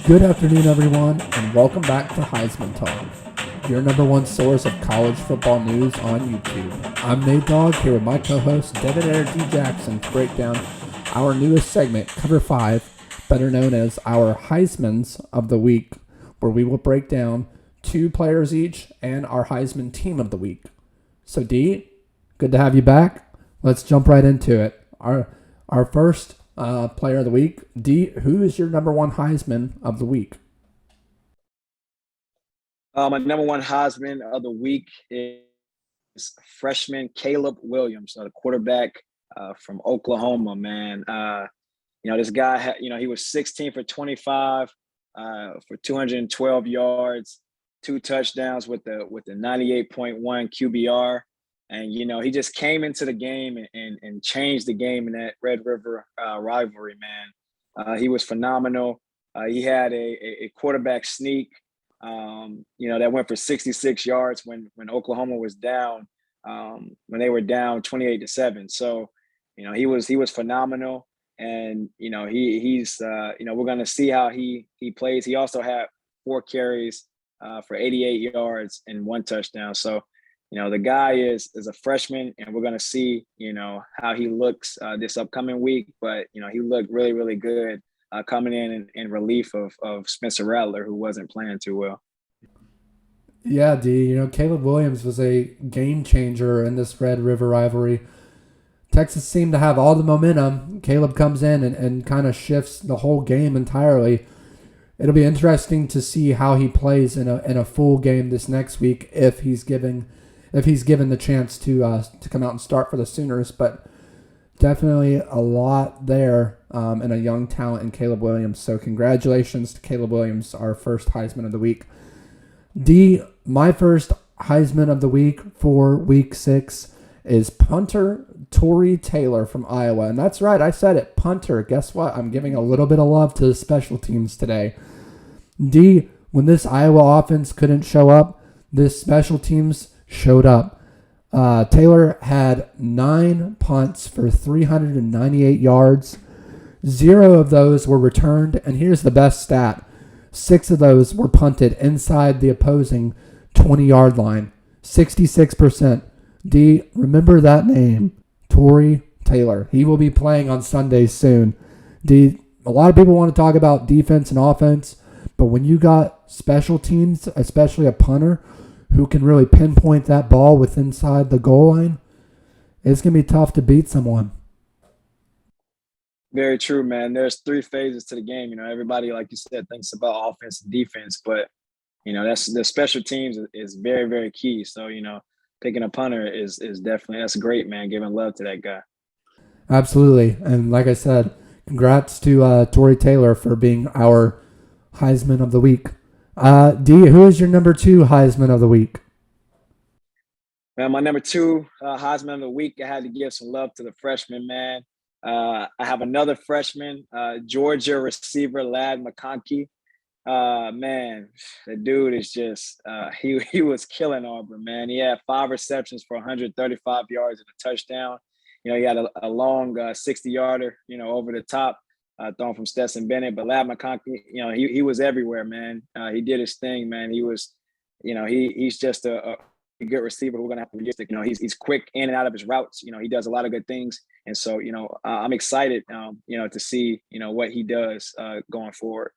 Good afternoon, everyone, and welcome back to Heisman Talk, your number one source of college football news on YouTube. I'm Nate Dogg here with my co-host Devin Air D. Jackson to break down our newest segment, Cover 5, better known as our Heismans of the Week, where we will break down two players each and our Heisman team of the week. So D, good to have you back. Let's jump right into it. Our first player of the week. D, who is your number one Heisman of the week? My number one Heisman of the week is freshman Caleb Williams, the quarterback from Oklahoma, man. This guy, he was 16 for 25 for 212 yards, 2 touchdowns with the 98.1 QBR. And, he just came into the game and changed the game in that Red River rivalry, man. He was phenomenal. He had a quarterback sneak, that went for 66 yards when Oklahoma was down, when they were down 28-7. So, he was phenomenal. And, he's we're going to see how he plays. He also had 4 carries for 88 yards and 1 touchdown. So, the guy is a freshman, and we're going to see, how he looks this upcoming week. But, he looked really, really good coming in relief of Spencer Rattler, who wasn't playing too well. Yeah, D, Caleb Williams was a game changer in this Red River rivalry. Texas seemed to have all the momentum. Caleb comes in and kind of shifts the whole game entirely. It'll be interesting to see how he plays in a full game this next week if he's given the chance to come out and start for the Sooners. But definitely a lot there and a young talent in Caleb Williams. So congratulations to Caleb Williams, our first Heisman of the week. D, my first Heisman of the week for week 6 is punter Tory Taylor from Iowa. And that's right, I said it, punter. Guess what? I'm giving a little bit of love to the special teams today. D, when this Iowa offense couldn't show up, this special teams showed up. Taylor had 9 punts for 398 yards. 0 of those were returned, and here's the best stat. 6 of those were punted inside the opposing 20-yard line. 66%. D, remember that name, Tory Taylor. He will be playing on Sundays soon. D, a lot of people want to talk about defense and offense, but when you got special teams, especially a punter, who can really pinpoint that ball with inside the goal line, it's going to be tough to beat someone. Very true, man. There's 3 phases to the game. Everybody, like you said, thinks about offense and defense, but, that's the special teams is very, very key. So, picking a punter is definitely, that's great, man. Giving love to that guy. Absolutely. And like I said, congrats to Tory Taylor for being our Heisman of the week. D, who is your number 2 Heisman of the week? Man, my number 2 Heisman of the week, I had to give some love to the freshman, man. I have another freshman, Georgia receiver, Ladd McConkey. Man, the dude is just he was killing Auburn, man. He had 5 receptions for 135 yards and a touchdown. He had a long 60-yarder, over the top, thrown from Stetson Bennett. But Ladd McConkey, he was everywhere, man. He did his thing, man. He was, he's just a good receiver. We're gonna have to be he's quick in and out of his routes. He does a lot of good things, and so I'm excited, to see what he does going forward.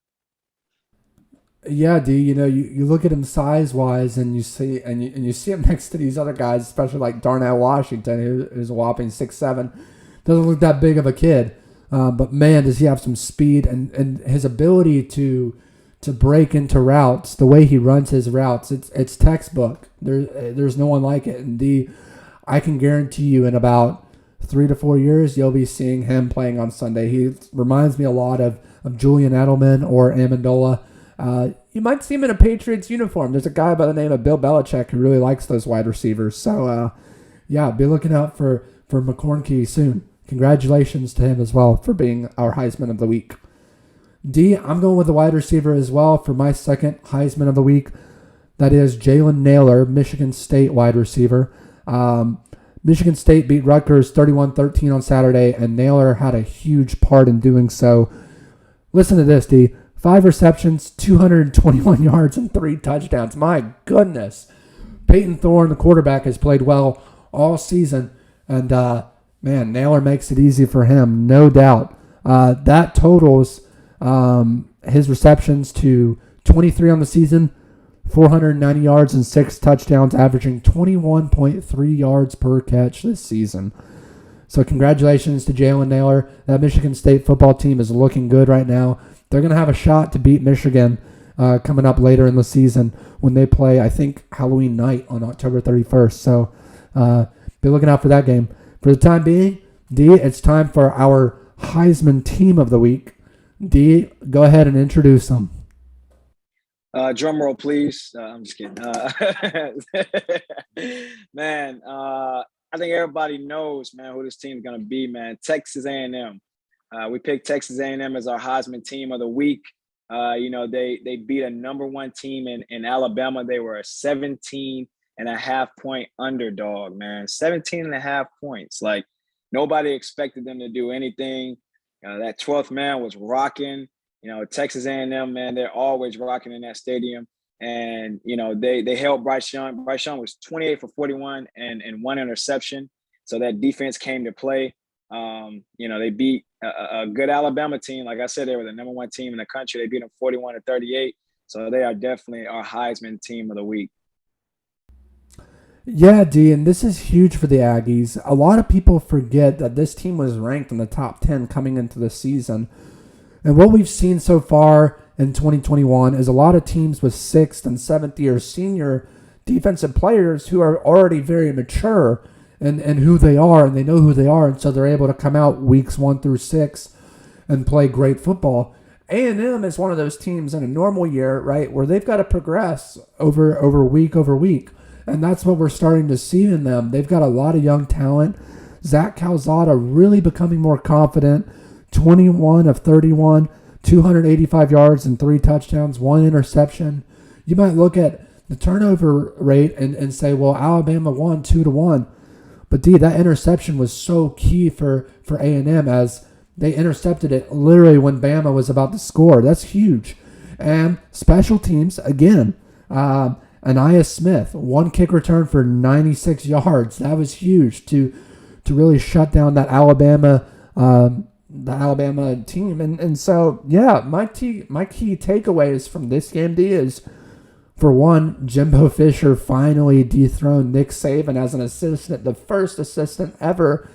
Yeah, D, you look at him size-wise, and you see him next to these other guys, especially like Darnell Washington, who's a whopping 6'7". Doesn't look that big of a kid, but man, does he have some speed and his ability to break into routes. The way he runs his routes, it's textbook. There's no one like it. And D, I can guarantee you, in about 3 to 4 years, you'll be seeing him playing on Sunday. He reminds me a lot of Julian Edelman or Amendola. You might see him in a Patriots uniform. There's a guy by the name of Bill Belichick who really likes those wide receivers. So, be looking out for McConkey soon. Congratulations to him as well for being our Heisman of the week. D, I'm going with the wide receiver as well for my second Heisman of the week. That is Jalen Nailor, Michigan State wide receiver. Michigan State beat Rutgers 31-13 on Saturday, and Nailor had a huge part in doing so. Listen to this, D. 5 receptions, 221 yards, and 3 touchdowns. My goodness. Peyton Thorne, the quarterback, has played well all season. And, man, Nailor makes it easy for him, no doubt. That totals his receptions to 23 on the season, 490 yards and 6 touchdowns, averaging 21.3 yards per catch this season. So congratulations to Jalen Nailor. That Michigan State football team is looking good right now. They're going to have a shot to beat Michigan coming up later in the season when they play, I think, Halloween night on October 31st. So be looking out for that game. For the time being, D, it's time for our Heisman Team of the Week. D, go ahead and introduce them. Drum roll, please. I'm just kidding. Man, I think everybody knows, man, who this team's going to be, man. Texas A&M. We picked Texas A&M as our Heisman Team of the Week. They beat a number 1 team in Alabama. They were a 17.5-point underdog, man. 17.5 points. Like, nobody expected them to do anything. That 12th man was rocking. Texas A&M, man, they're always rocking in that stadium. And, they held Bryce Young. Bryce Young was 28 for 41 and 1 interception. So that defense came to play. They beat a good Alabama team. Like I said, they were the number 1 team in the country. They beat them 41-38. So they are definitely our Heisman Team of the Week. Yeah, D, and this is huge for the Aggies. A lot of people forget that this team was ranked in the top 10 coming into the season. And what we've seen so far in 2021 is a lot of teams with 6th and 7th year senior defensive players who are already very mature and who they are, and they know who they are, and so they're able to come out weeks 1 through 6 and play great football. A&M is one of those teams in a normal year, right, where they've got to progress over week, and that's what we're starting to see in them. They've got a lot of young talent. Zach Calzada really becoming more confident, 21 of 31, 285 yards and 3 touchdowns, 1 interception. You might look at the turnover rate and say, well, Alabama won 2-1. But, D, that interception was so key for A&M as they intercepted it literally when Bama was about to score. That's huge. And special teams, again, Aniyah Smith, 1 kick return for 96 yards. That was huge to really shut down that Alabama team. And so, yeah, my key takeaways from this game, D, is, for one, Jimbo Fisher finally dethroned Nick Saban as an assistant, the first assistant ever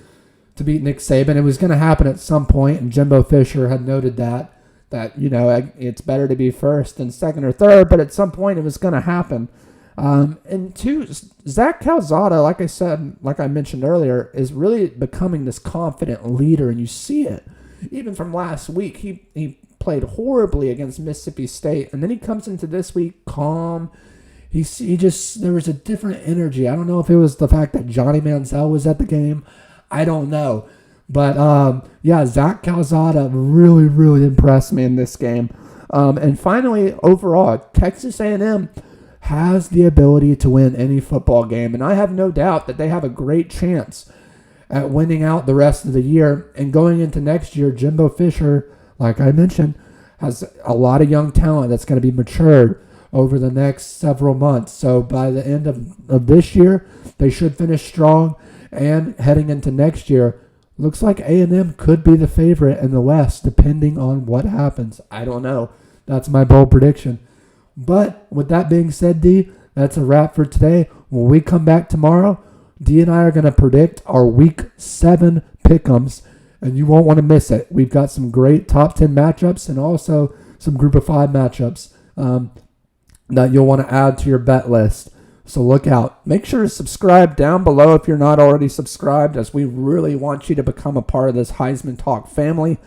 to beat Nick Saban. It was going to happen at some point, and Jimbo Fisher had noted that it's better to be first than second or third, but at some point it was going to happen. And 2, Zach Calzada, like I mentioned earlier, is really becoming this confident leader, and you see it. Even from last week, he played horribly against Mississippi State, and then he comes into this week calm. There was a different energy. I don't know if it was the fact that Johnny Manziel was at the game. I don't know. But, Zach Calzada really, really impressed me in this game. And finally, overall, Texas A&M has the ability to win any football game, and I have no doubt that they have a great chance at winning out the rest of the year. And going into next year, Jimbo Fisher, like I mentioned, has a lot of young talent that's going to be matured over the next several months. So by the end of this year, they should finish strong. And heading into next year, looks like A&M could be the favorite in the West, depending on what happens. I don't know. That's my bold prediction. But with that being said, D, that's a wrap for today. When we come back tomorrow, D and I are going to predict our Week 7 pick'ems, and you won't want to miss it. We've got some great top 10 matchups and also some Group of 5 matchups that you'll want to add to your bet list. So look out. Make sure to subscribe down below if you're not already subscribed, as we really want you to become a part of this Heisman Talk family,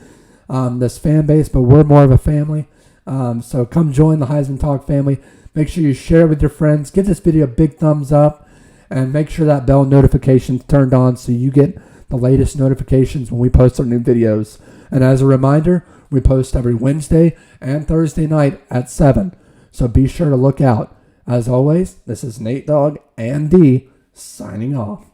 this fan base, but we're more of a family. So come join the Heisman Talk family. Make sure you share with your friends. Give this video a big thumbs up, and make sure that bell notification's turned on so you get the latest notifications when we post our new videos. And as a reminder, we post every Wednesday and Thursday night at 7. So be sure to look out. As always, this is Nate Dogg and D signing off.